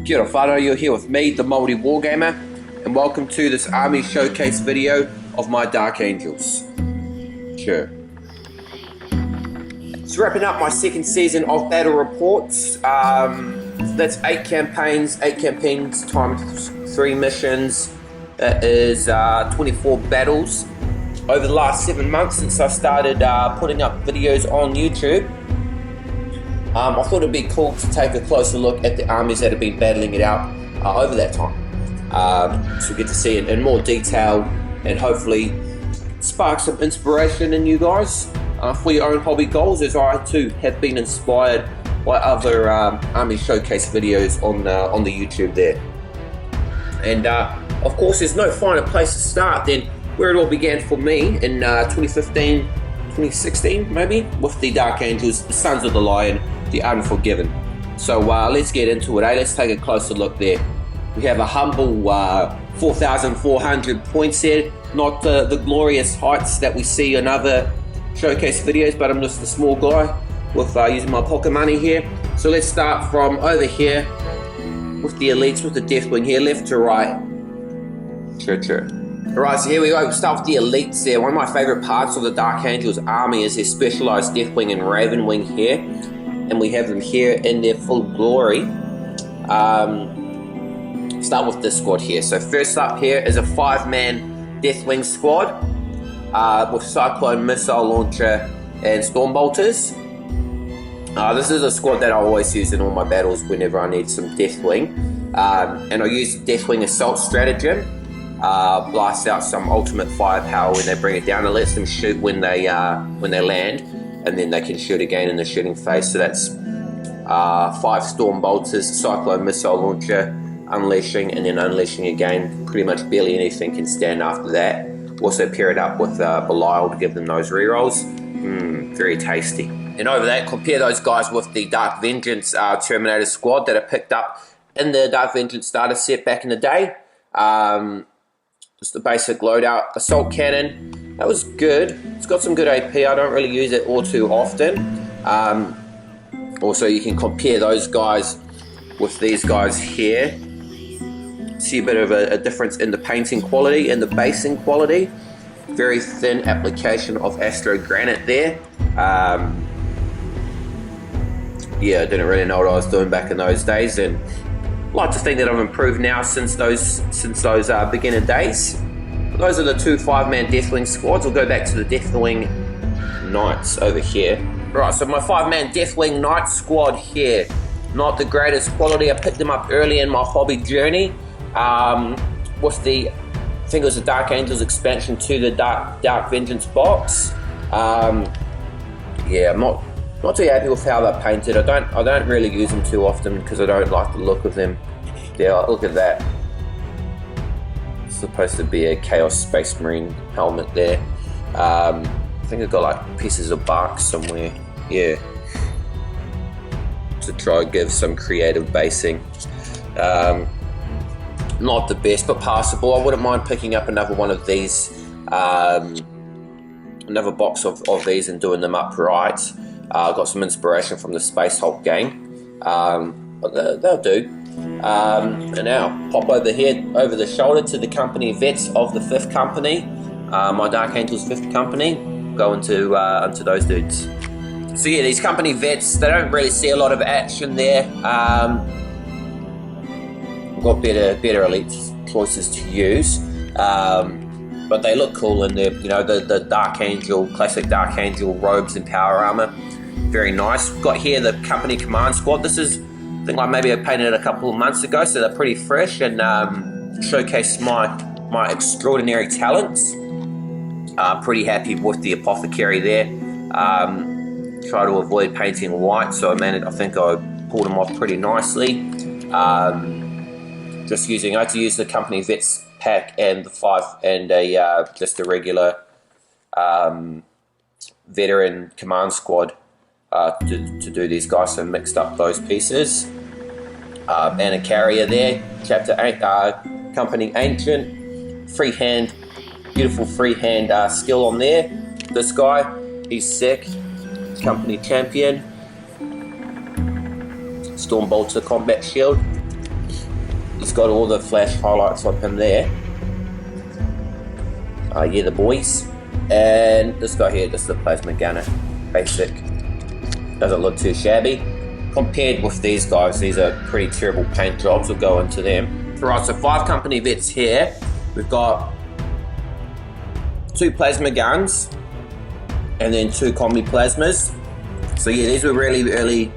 Kia ora whanau, you're here with me, the Maori Wargamer, and welcome to this army showcase video of my Dark Angels. Sure. It's wrapping up my second season of Battle Reports. That's 8 campaigns times 3 missions. That is 24 battles. Over the last 7 months since I started putting up videos on YouTube, I thought it'd be cool to take a closer look at the armies that have been battling it out over that time. So we get to see it in more detail and hopefully spark some inspiration in you guys for your own hobby goals, as I too have been inspired by other army showcase videos on the YouTube there. And of course, there's no finer place to start than where it all began for me in 2015, 2016 maybe, with the Dark Angels, the Sons of the Lion, the Unforgiven. So let's get into it, Let's take a closer look there. We have a humble 4,400 points here, not the glorious heights that we see in other showcase videos, but I'm just a small guy with using my pocket money here. So let's start from over here with the elites, with the Deathwing here, left to right. Sure. Alright, so here we go. We'll start with the elites there. One of my favourite parts of the Dark Angels army is their specialised Deathwing and Ravenwing here. And we have them here in their full glory. Start with this squad here. So first up here is a 5-man Deathwing squad with Cyclone Missile Launcher and Storm Bolters. This is a squad that I always use in all my battles whenever I need some Deathwing. And I use Deathwing Assault Stratagem. Blast out some ultimate firepower when they bring it down. It lets them shoot when they land, and then they can shoot again in the shooting phase. So that's 5 Storm Bolters, Cyclone Missile Launcher, unleashing, and then unleashing again. Pretty much barely anything can stand after that. Also pair it up with Belial to give them those rerolls. Very tasty. And over that, compare those guys with the Dark Vengeance Terminator squad that I picked up in the Dark Vengeance starter set back in the day. Just the basic loadout. Assault Cannon, that was good. It's got some good AP. I don't really use it all too often. Also, you can compare those guys with these guys here. See a bit of a difference in the painting quality and the basing quality. Very thin application of Astro Granite there. Yeah, I didn't really know what I was doing back in those days, and I'd like to think that I've improved now since those beginner days. Those are the 2 5-man Deathwing squads. We'll go back to the Deathwing Knights over here. Right, so my 5-man Deathwing Knight squad here. Not the greatest quality. I picked them up early in my hobby journey with the, I think it was the Dark Angels expansion to the Dark Vengeance box. Yeah, I'm not too happy with how they're painted. I don't really use them too often because I don't like the look of them. Yeah, look at that. It's supposed to be a Chaos Space Marine helmet there. I think it's got like pieces of bark somewhere. Yeah. To try and give some creative basing. Not the best, but passable. I wouldn't mind picking up another one of these, another box of these and doing them upright. I got some inspiration from the Space Hulk gang, but they'll do. And now, pop over here, over the shoulder to the company vets of the 5th company, my Dark Angels 5th company. Go into those dudes. So yeah, these company vets, they don't really see a lot of action there. Got better elite choices to use. But they look cool in their, the Dark Angel, classic Dark Angel robes and power armor. Very nice. We've got here the company command squad. This is, I think maybe I painted it a couple of months ago, so they're pretty fresh and showcase my extraordinary talents. Pretty happy with the apothecary there. Try to avoid painting white, so I think I pulled them off pretty nicely. I had to use the company vets pack and the 5 and just a regular veteran command squad to do these guys, so mixed up those pieces. And a carrier there, chapter 8, company ancient, freehand, beautiful freehand skill on there. This guy, he's sick, company champion, Storm Bolter combat shield. he's got all the flash highlights of him there. Yeah, the boys. And this guy here, this is the plasma gunner. Basic. Doesn't look too shabby. Compared with these guys, these are pretty terrible paint jobs. We'll go into them. Right, so 5 company vets here. We've got 2 plasma guns and then 2 combi plasmas. So yeah, these were really early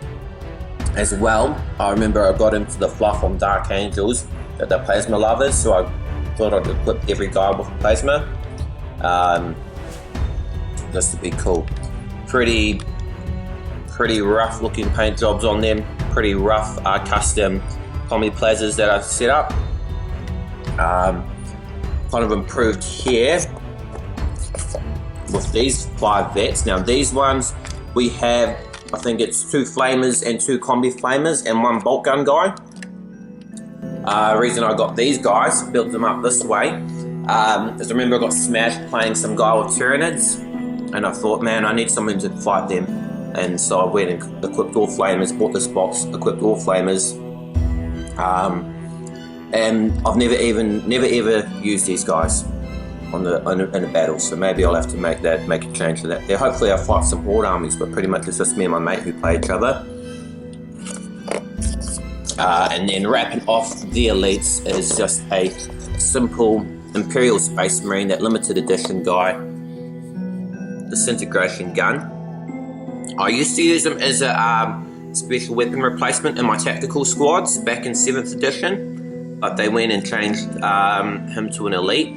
as well. I remember I got into the fluff on Dark Angels that they're plasma lovers, so I thought I'd equip every guy with a plasma. Just to be cool. Pretty rough looking paint jobs on them. Pretty rough custom combi plasmas that I've set up. Kind of improved here with these 5 vets. Now these ones we have, I think it's 2 flamers and 2 combi flamers and 1 bolt gun guy. Reason I got these guys, built them up this way, is I remember I got smashed playing some guy with Tyranids, and I thought, man, I need something to fight them. And so I went and equipped all flamers, bought this box, equipped all flamers. And I've never ever used these guys in a battle, so maybe I'll have to make a change to that. Yeah, hopefully I'll fight some horde armies, but pretty much it's just me and my mate who play each other. And then wrapping off the elites is just a simple Imperial Space Marine, that limited edition guy, disintegration gun. I used to use them as a special weapon replacement in my tactical squads back in 7th edition, but they went and changed him to an elite,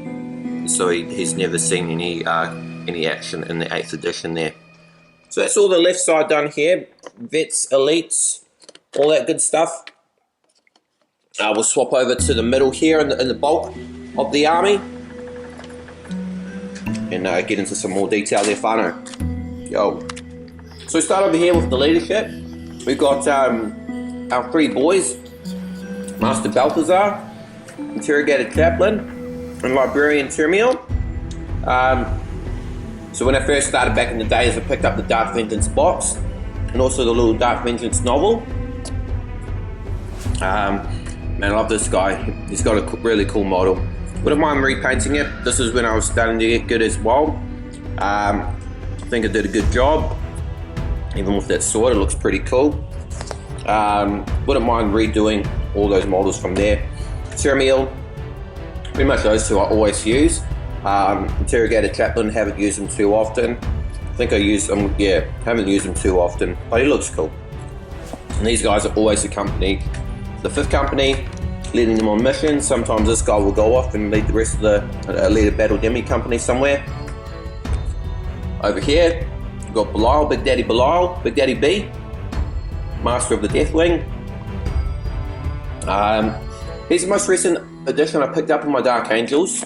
so he's never seen any action in the 8th edition there. So that's all the left side done here. Vets, elites, all that good stuff. We'll swap over to the middle here in the bulk of the army and get into some more detail there, whanau. Yo. So we start over here with the leadership. We've got our 3 boys, Master Balthasar, Interrogator Chaplain, and Librarian Termiel. So when I first started back in the days, I picked up the Dark Vengeance box and also the little Dark Vengeance novel. Man, I love this guy. He's got a really cool model. Wouldn't mind repainting it. This is when I was starting to get good as well. I think I did a good job. Even with that sword, it looks pretty cool. Wouldn't mind redoing all those models from there. Termiel, pretty much those 2 I always use. Interrogator Chaplain, haven't used him too often. I think I used them, yeah, haven't used him too often, but he looks cool. And these guys are always accompanied the 5th company, leading them on missions. Sometimes this guy will go off and lead the rest of the lead a Battle Demi Company somewhere. Over here, we've got Belial, Big Daddy Belial, Big Daddy B, Master of the Deathwing. Here's the most recent edition I picked up in my Dark Angels.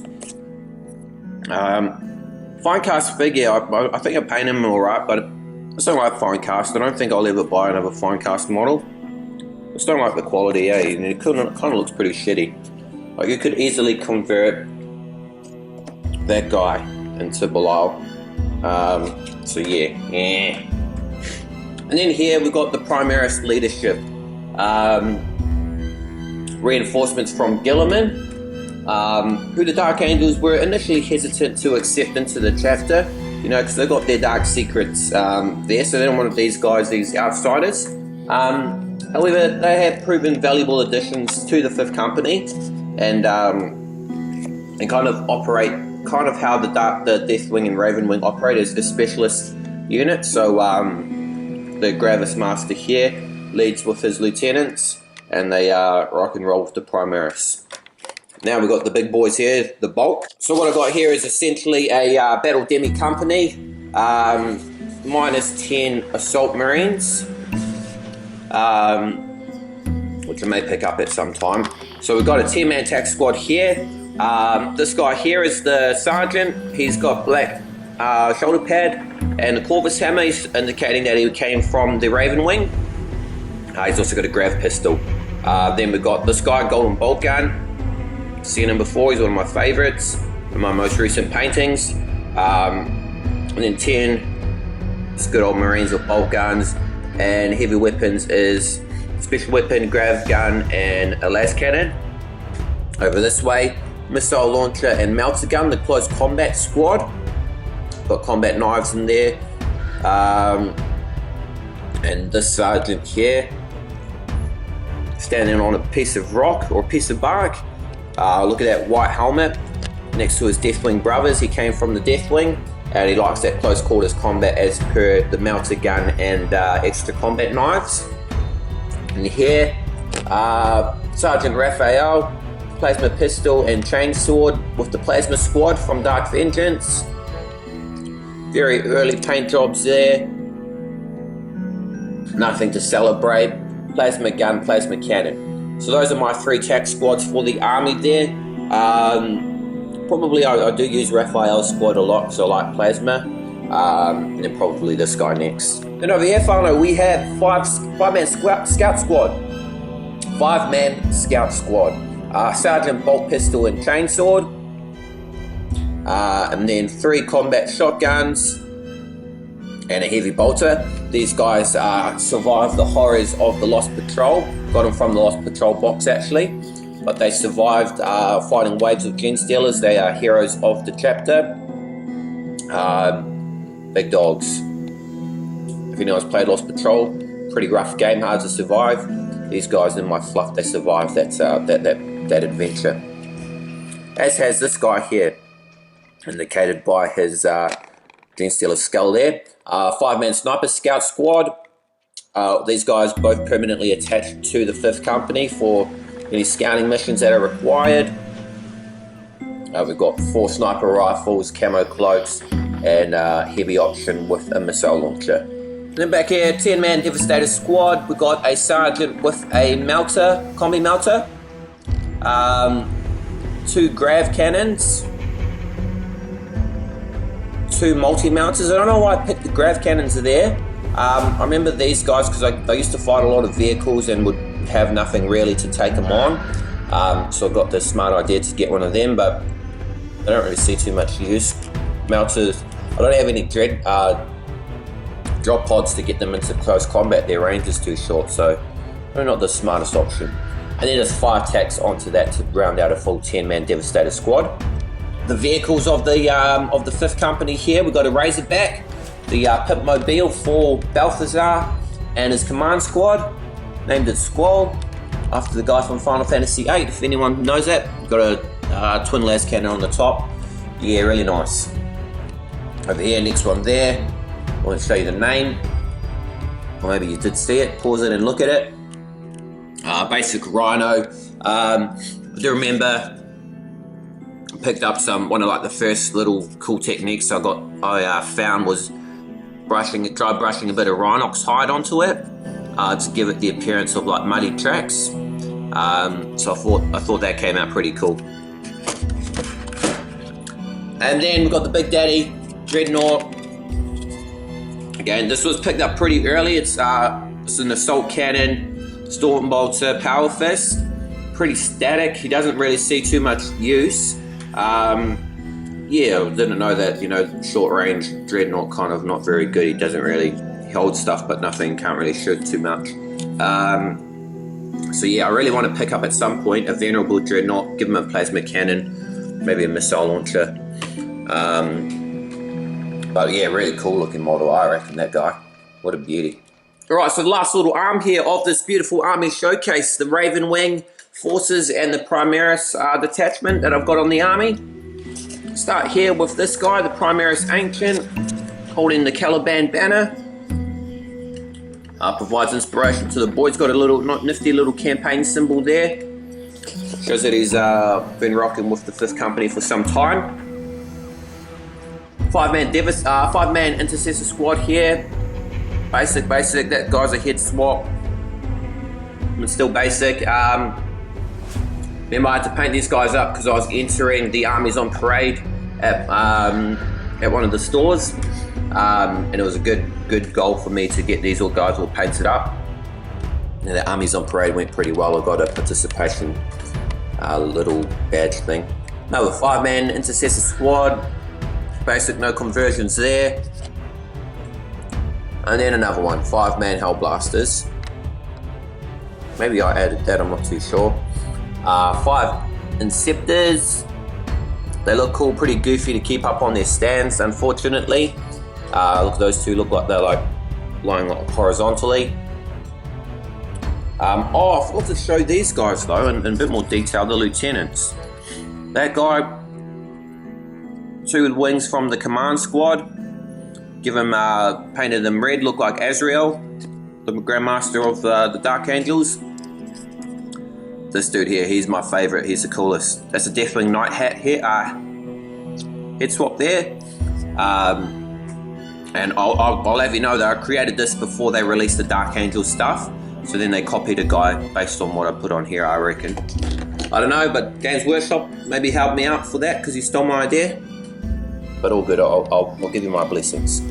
Finecast figure, I think I paint him alright, but I just don't like Finecast. I don't think I'll ever buy another Finecast model. I just don't like the quality, it kind of looks pretty shitty. Like, you could easily convert that guy into Belial. So yeah. And then here we've got the Primaris leadership. Reinforcements from Gilliman, who the Dark Angels were initially hesitant to accept into the chapter, you know, because they got their dark secrets there, so they don't want these guys, these outsiders. However, they have proven valuable additions to the 5th company, and kind of operate kind of how the Deathwing and Ravenwing operate as specialist units. So the Gravis Master here leads with his lieutenants, and they rock and roll with the Primaris. Now we've got the big boys here, the bulk. So what I've got here is essentially a Battle Demi Company, minus 10 Assault Marines, which I may pick up at some time. So we've got a 10-man attack squad here. This guy here is the sergeant. He's got black shoulder pad and a Corvus hammer, indicating that he came from the Ravenwing. He's also got a grav pistol. Then we've got this guy, golden bolt gun. Seen him before, he's one of my favorites in my most recent paintings. And then 10, it's good old Marines with bolt guns. And heavy weapons is special weapon, grav gun, and a las cannon. Over this way, missile launcher and melter gun, the close combat squad. Got combat knives in there. And this sergeant here, standing on a piece of rock or a piece of bark. Look at that white helmet next to his Deathwing brothers. He came from the Deathwing, and he likes that close quarters combat as per the melter gun and extra combat knives. And here, Sergeant Raphael, plasma pistol and chainsword with the plasma squad from Dark Vengeance. Very early paint jobs there. Nothing to celebrate. Plasma gun, plasma cannon. So those are my 3 tac squads for the army there. Probably I do use Raphael's squad a lot because I like plasma. And then probably this guy next. Then over here, whanau, we have 5-man scout squad. 5-man scout squad. Sergeant bolt pistol and chainsword. And then 3 combat shotguns and a heavy bolter. These guys survived the horrors of the Lost Patrol. Got them from the Lost Patrol box actually. But they survived fighting waves of gen stealers. They are heroes of the chapter. Big dogs. If anyone's played Lost Patrol, pretty rough game, hard to survive. These guys in my fluff, they survived that adventure. As has this guy here, indicated by his gen stealer skull there. 5-man sniper scout squad. These guys both permanently attached to the 5th Company for any scouting missions that are required. We've got 4 sniper rifles, camo cloaks, and heavy option with a missile launcher. And then back here, 10-man Devastator squad. We've got a sergeant with a melter, combi melter, 2 grav cannons, 2 multi-mounters. I don't know why I picked the grav cannons there. I remember these guys because they used to fight a lot of vehicles and would have nothing really to take them on. So I got the smart idea to get one of them, but I don't really see too much use. Melters, I don't have any drop pods to get them into close combat. Their range is too short, so probably not the smartest option. And then there's 5 tacs onto that to round out a full 10-man Devastator squad. The vehicles of the 5th Company here, we've got a Razorback, the Pipmobile for Balthasar and his command squad, named it Squall, after the guy from Final Fantasy VIII, if anyone knows that. Got a twin las cannon on the top. Yeah, really nice. Over here, next one there. I want to show you the name. Or maybe you did see it. Pause it and look at it. Basic Rhino. I do remember I picked up one of like the first little cool techniques I found was try brushing a bit of Rhinox hide onto it to give it the appearance of like muddy tracks. So I thought that came out pretty cool. And then we've got the Big Daddy Dreadnought. Again, this was picked up pretty early. It's an assault cannon, storm bolter, power fist. Pretty static. He doesn't really see too much use. Yeah, I didn't know that, short range Dreadnought kind of not very good. He doesn't really hold stuff, but nothing, can't really shoot too much. So yeah, I really want to pick up at some point a venerable Dreadnought, give him a plasma cannon, maybe a missile launcher. But yeah, really cool looking model, I reckon, that guy. What a beauty. Alright, so the last little arm here of this beautiful army showcase, the Ravenwing forces and the Primaris detachment that I've got on the army. Start here with this guy, the Primaris Ancient, holding the Caliban banner. Provides inspiration to the boys. Got a little nifty little campaign symbol there. Shows that he's been rocking with the 5th Company for some time. 5-man intercessor squad here. Basic. That guy's a head swap. But still basic. Remember, I had to paint these guys up because I was entering the armies on parade at one of the stores, and it was a good goal for me to get these guys all painted up. And the armies on parade went pretty well. I got a participation little badge thing. Another 5-man intercessor squad. Basic, no conversions there. And then another one, 5-man Hellblasters. Maybe I added that, I'm not too sure. 5 Inceptors. They look cool, pretty goofy to keep up on their stands, unfortunately. Look, those two look like they're like lying horizontally. I forgot to show these guys though in a bit more detail, the lieutenants. That guy, 2 wings from the command squad. Give him, painted them red, look like Azrael, the Grandmaster of the Dark Angels. This dude here, he's my favorite, he's the coolest. That's a Deathwing Night hat here, head swap there. And I'll have you know that I created this before they released the Dark Angel stuff. So then they copied a guy based on what I put on here, I reckon. I don't know, but Games Workshop maybe helped me out for that because he stole my idea. But all good, I'll give you my blessings.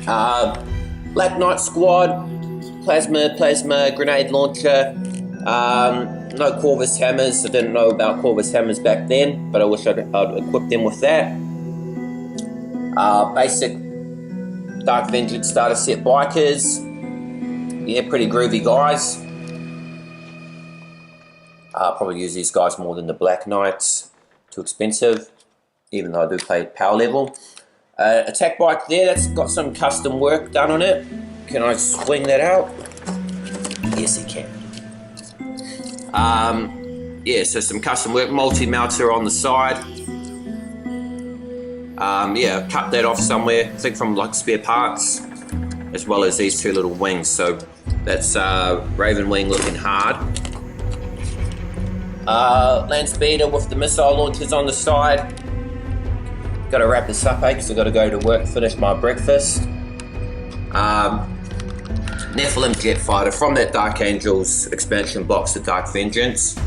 Black Knight Squad, plasma, grenade launcher. No Corvus hammers. I didn't know about Corvus hammers back then, but I wish I'd equip them with that. Basic Dark Vengeance starter set bikers. Yeah, pretty groovy guys. Probably use these guys more than the Black Knights. Too expensive, even though I do play power level. Attack bike there, that's got some custom work done on it. Can I swing that out? Yes, I can. Yeah, so some custom work, multi-melter on the side. Yeah, cut that off somewhere, I think from like spare parts, as well as these 2 little wings. So that's Ravenwing looking hard. Land speeder with the missile launchers on the side. Got to wrap this up, because I've got to go to work, finish my breakfast. Nephilim jet fighter from that Dark Angels expansion box, the Dark Vengeance.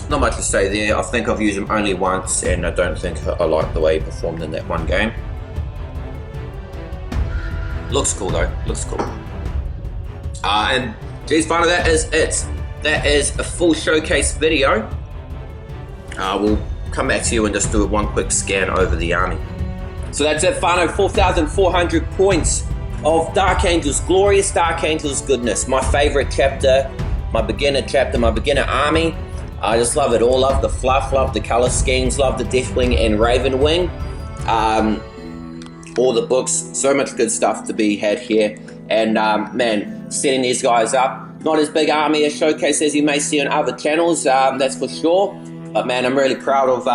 Not much to say there. I think I've used him only once, and I don't think I like the way he performed in that one game. Looks cool though, looks cool. And geez, finally that is it. That is a full showcase video. We'll come back to you and just do one quick scan over the army. So that's it, whanau, 4,400 points of Dark Angels, glorious Dark Angels goodness. My favorite chapter, my beginner chapter, my beginner army. I just love it all. Love the fluff, love the color schemes, love the Deathwing and Ravenwing. All the books, so much good stuff to be had here. And man, setting these guys up. Not as big army a showcase as you may see on other channels, that's for sure. But man, I'm really proud of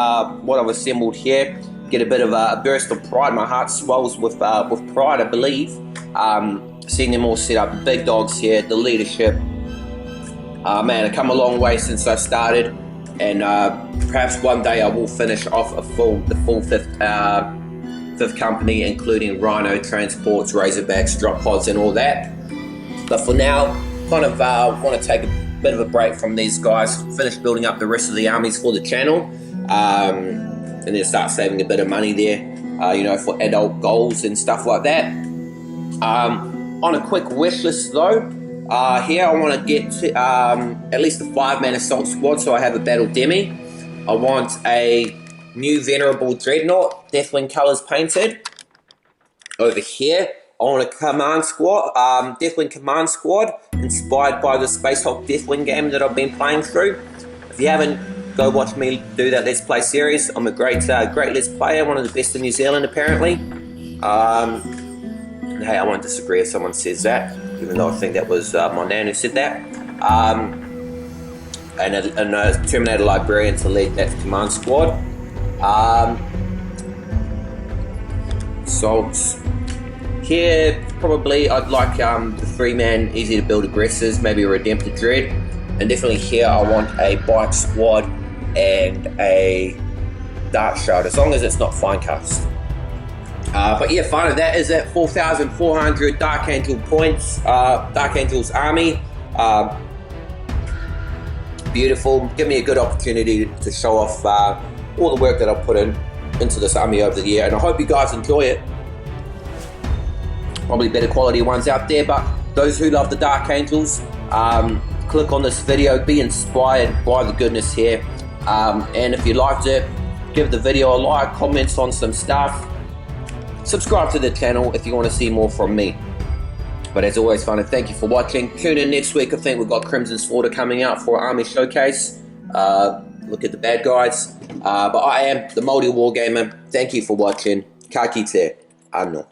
what I've assembled here. Get a bit of a burst of pride. My heart swells with pride, I believe. Seeing them all set up, big dogs here, the leadership. Man, I've come a long way since I started, and perhaps one day I will finish off the full fifth company, including Rhino, transports, Razorbacks, drop pods, and all that. But for now, kind of want to take a bit of a break from these guys, finish building up the rest of the armies for the channel, and then start saving a bit of money there, you know, for adult goals and stuff like that. On a quick wish list though, here I want to get to at least a 5-man assault squad, so I have a Battle Demi. I want a new Venerable Dreadnought, Deathwing colours painted. Over here, I want a command squad, Deathwing command squad, inspired by the Space Hulk Deathwing game that I've been playing through. If you haven't, go watch me do that Let's Play series. I'm a great Let's Player, one of the best in New Zealand apparently. And hey, I won't disagree if someone says that, even though I think that was my nan who said that. And a Terminator Librarian to lead that command squad. Salts. Here, probably I'd like the 3-man easy to build aggressors, maybe a Redemptor Dread. And definitely here I want a bike squad and a Dark Shard, as long as it's not Finecast. But yeah, finally that is at 4,400 Dark Angel points, Dark Angel's army. Beautiful, give me a good opportunity to show off all the work that I've put into this army over the year, and I hope you guys enjoy it. Probably better quality ones out there, but those who love the Dark Angels, click on this video, be inspired by the goodness here, and if you liked it, give the video a like, comments on some stuff, subscribe to the channel if you want to see more from me. But as always, fun, and thank you for watching. Tune in next week. I think we've got Crimson Slaughter coming out for Army Showcase. Look at the bad guys. But I am the Māori Wargamer. Thank you for watching. Ka kite. Anō.